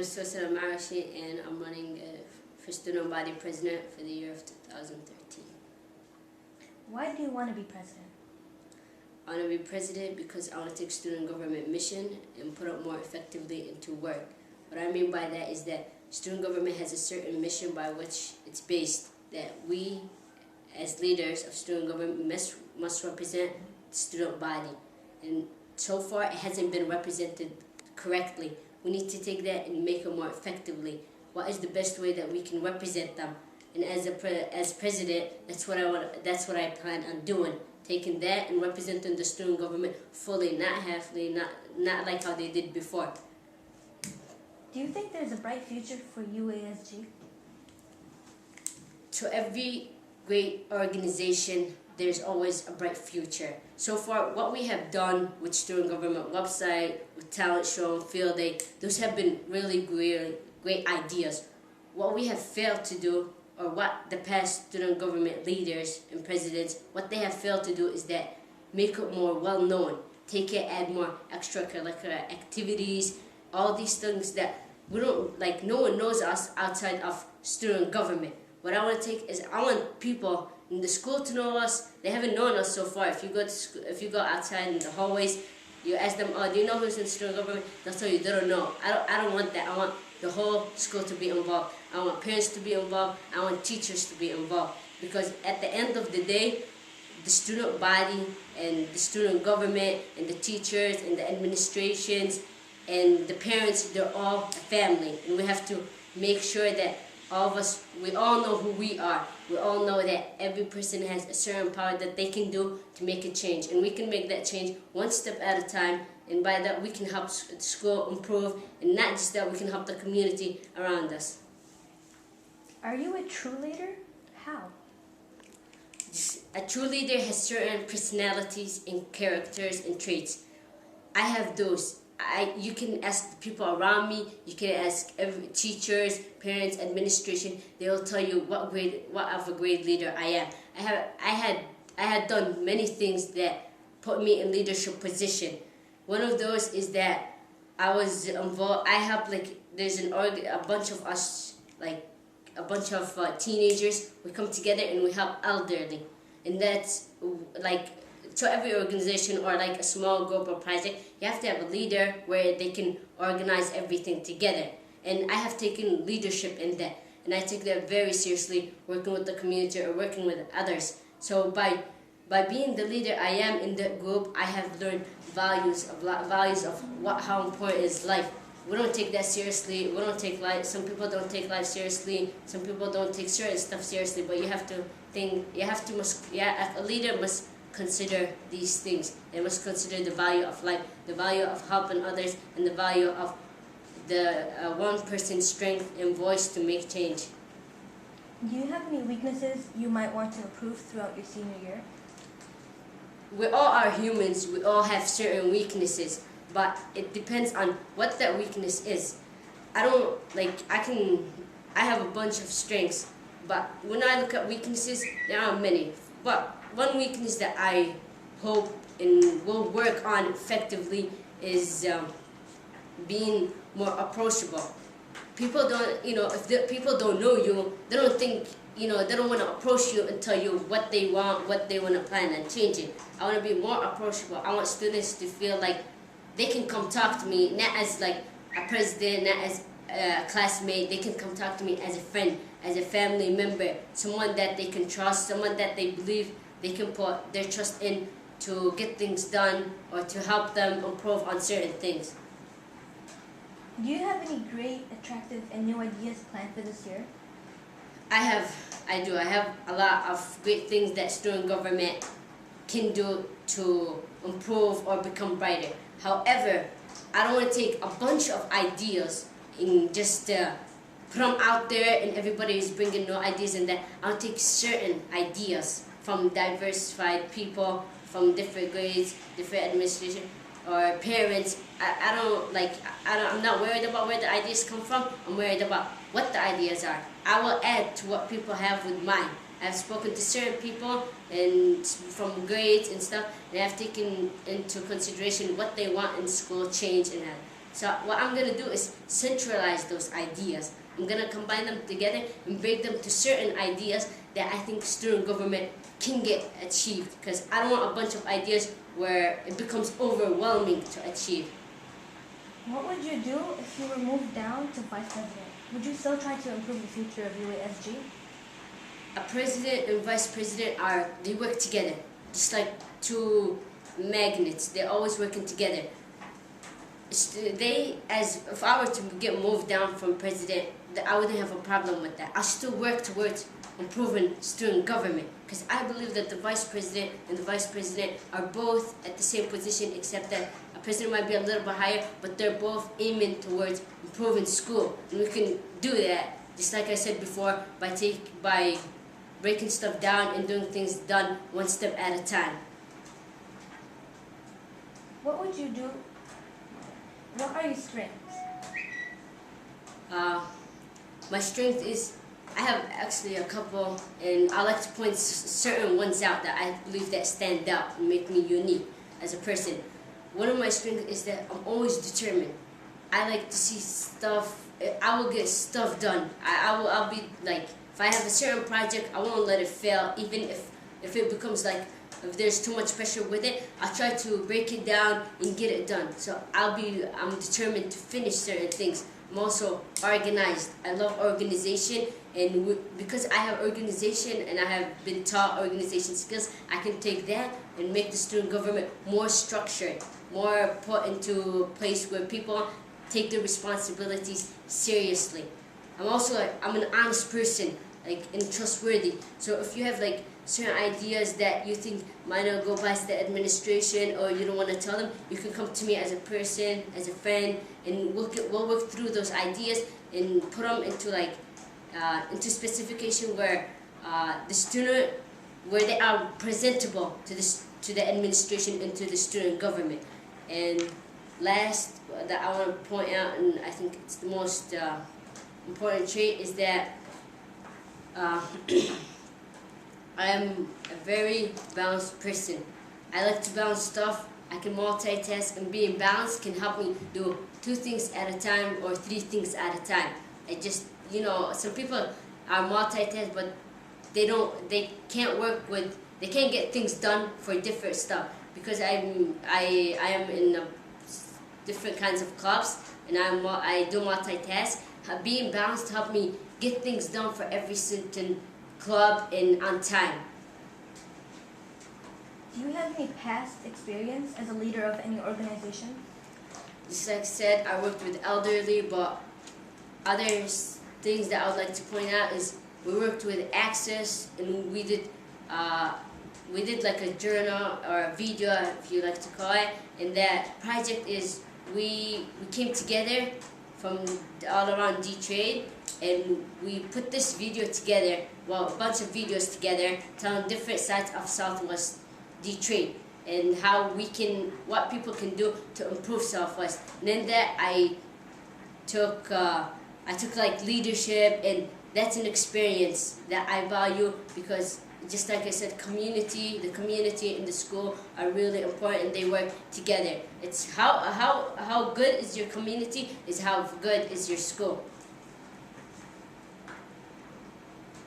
is Sawsan A, and I'm running for student body president for the year of 2013. Why do you want to be president? I want to be president because I want to take student government mission and put it more effectively into work. What I mean by that is that student government has a certain mission by which it's based, that we as leaders of student government must represent the student body. And so far it hasn't been represented correctly. We need to take that and make it more effectively. What is the best way that we can represent them? And as president, that's what I plan on doing. Taking that and representing the student government fully, not halfly, not like how they did before. Do you think there's a bright future for UASG? To every great organization, there's always a bright future. So far, what we have done with student government website, with talent show, field day, those have been really great ideas. What we have failed to do, or what the past student government leaders and presidents, what they have failed to do is that make it more well known. Take it, add more extracurricular activities, all these things that we don't, like, no one knows us outside of student government. What I want to take is, I want people in the school to know us. They haven't known us so far. If you go to school, if you go outside in the hallways, you ask them, "Oh, do you know who's in student government?" They'll tell you they don't know. I don't want that. I want the whole school to be involved. I want parents to be involved. I want teachers to be involved. Because at the end of the day, the student body and the student government and the teachers and the administrations and the parents, they're all a family. And we have to make sure that all of us, we all know who we are. We all know that every person has a certain power that they can do to make a change. And we can make that change one step at a time. And by that, we can help the school improve. And not just that, we can help the community around us. Are you a true leader? How? A true leader has certain personalities and characters and traits. I have those. You can ask the people around me, you can ask teachers, parents, administration. They will tell you what of a great leader I am. I had done many things that put me in leadership position. One of those is that I was involved. I helped, like, there's a bunch of us, like a bunch of teenagers. We come together and we help elderly, and that's like. To every organization or like a small group or project, you have to have a leader where they can organize everything together. And I have taken leadership in that. And I take that very seriously, working with the community or working with others. So by being the leader I am in that group, I have learned values of how important is life. We don't take that seriously. We don't take life. Some people don't take life seriously. Some people don't take certain stuff seriously. But you have to think. A leader must consider these things. They must consider the value of life, the value of helping others, and the value of the one person's strength and voice to make change. Do you have any weaknesses you might want to improve throughout your senior year? We all are humans. We all have certain weaknesses, but it depends on what that weakness is. I have a bunch of strengths, but when I look at weaknesses, there are many. But one weakness that I hope and will work on effectively is being more approachable. People don't, if people don't know you, they don't think, they don't want to approach you and tell you what they want to plan on changing. I want to be more approachable. I want students to feel like they can come talk to me, not as like a president, not as a classmate. They can come talk to me as a friend, as a family member, someone that they can trust, someone that they believe they can put their trust in to get things done or to help them improve on certain things. Do you have any great, attractive, and new ideas planned for this year? I do. I have a lot of great things that student government can do to improve or become brighter. However, I don't want to take a bunch of ideas and just put them out there and everybody is bringing new ideas in that. I'll take certain ideas from diversified people, from different grades, different administration, or parents. I'm not worried about where the ideas come from. I'm worried about what the ideas are. I will add to what people have with mine. I've spoken to certain people and from grades and stuff, and I've taken into consideration what they want in school change and So what I'm gonna do is centralize those ideas. I'm gonna combine them together and break them to certain ideas that I think student government can get achieved, because I don't want a bunch of ideas where it becomes overwhelming to achieve. What would you do if you were moved down to vice president? Would you still try to improve the future of UASG? A president and vice president they work together, just like two magnets. They're always working together. If I were to get moved down from president, I wouldn't have a problem with that. I still work towards improving student government, because I believe that the vice president and the vice president are both at the same position, except that a president might be a little bit higher, but they're both aiming towards improving school. And we can do that, just like I said before, by breaking stuff down and doing things done one step at a time. What would you do? What are your strengths? My strength is, I have actually a couple, and I like to point certain ones out that I believe that stand out and make me unique as a person. One of my strengths is that I'm always determined. I like to see stuff, I will get stuff done. I'll be like, if I have a certain project, I won't let it fail, even if it becomes like, if there's too much pressure with it, I'll try to break it down and get it done. So I'm determined to finish certain things. I'm also organized. I love organization, and because I have organization and I have been taught organization skills, I can take that and make the student government more structured, more put into a place where people take their responsibilities seriously. I'm an honest person, and trustworthy. So if you have certain ideas that you think might not go past the administration, or you don't want to tell them, you can come to me as a person, as a friend, and we'll work through those ideas and put them into specification where the student, where they are presentable to the administration and to the student government. And last, that I want to point out, and I think it's the most important trait, is that I am a very balanced person. I like to balance stuff. I can multitask, and being balanced can help me do 2 things at a time or 3 things at a time. Some people are multitask, but they can't get things done for different stuff, because I am in different kinds of clubs, and I do multitask. Being balanced helped me get things done for every certain club and on time. Do you have any past experience as a leader of any organization? Just like I said, I worked with elderly, but other things that I would like to point out is we worked with Access, and we did like a journal or a video, if you like to call it. And that project is we came together from all around D-Trade, and we put this video together, a bunch of videos together, telling different sides of Southwest D-Trade and what people can do to improve Southwest. And then that I took leadership, and that's an experience that I value, because just like I said, the community and the school are really important. They work together. It's how good is your community is how good is your school.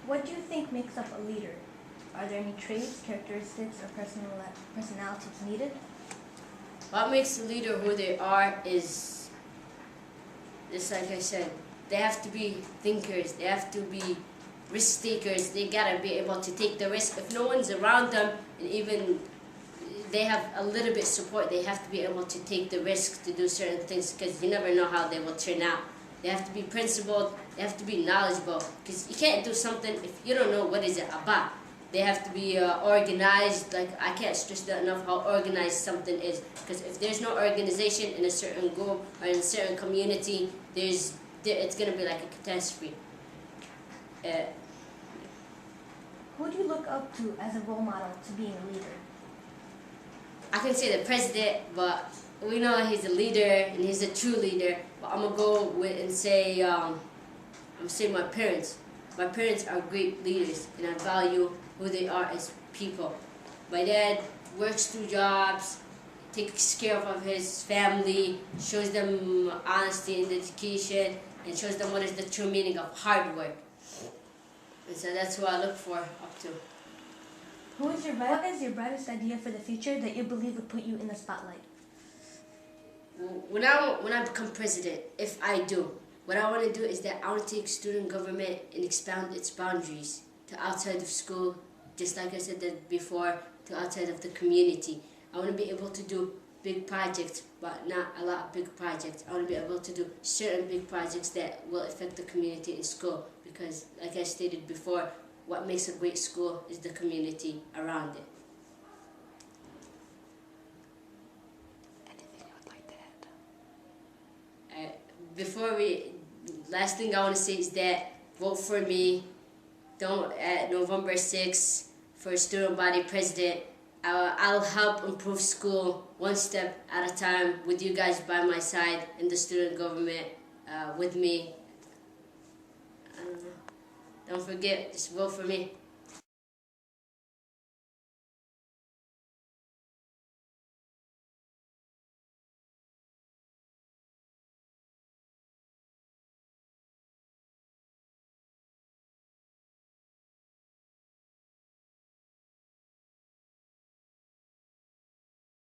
What do you think makes up a leader? Are there any traits, characteristics, or personalities needed? What makes a leader who they are is, just like I said, they have to be thinkers. They have to be risk takers. They gotta be able to take the risk. If no one's around them, and even they have a little bit support, they have to be able to take the risk to do certain things, because you never know how they will turn out. They have to be principled. They have to be knowledgeable, because you can't do something if you don't know what is it about. They have to be organized. I can't stress that enough, how organized something is, because if there's no organization in a certain group or in a certain community, it's gonna be like a catastrophe. Who do you look up to as a role model to being a leader? I can say the president, but we know he's a leader and he's a true leader. But I'm gonna go with and say, I'm gonna say my parents. My parents are great leaders, and I value who they are as people. My dad works 2 jobs. takes care of his family, shows them honesty and dedication, and shows them what is the true meaning of hard work. And so that's what I look for up to. What is your brightest idea for the future that you believe would put you in the spotlight? When I become president, if I do, what I want to do is that I want to take student government and expand its boundaries to outside of school, just like I said that before, to outside of the community. I want to be able to do big projects, but not a lot of big projects. I want to be able to do certain big projects that will affect the community in school, because like I stated before, what makes a great school is the community around it. Anything you would like to add? Last thing I want to say is that vote for me. Don't at November 6th for student body president. I'll help improve school one step at a time with you guys by my side and the student government with me. Don't forget, just vote for me.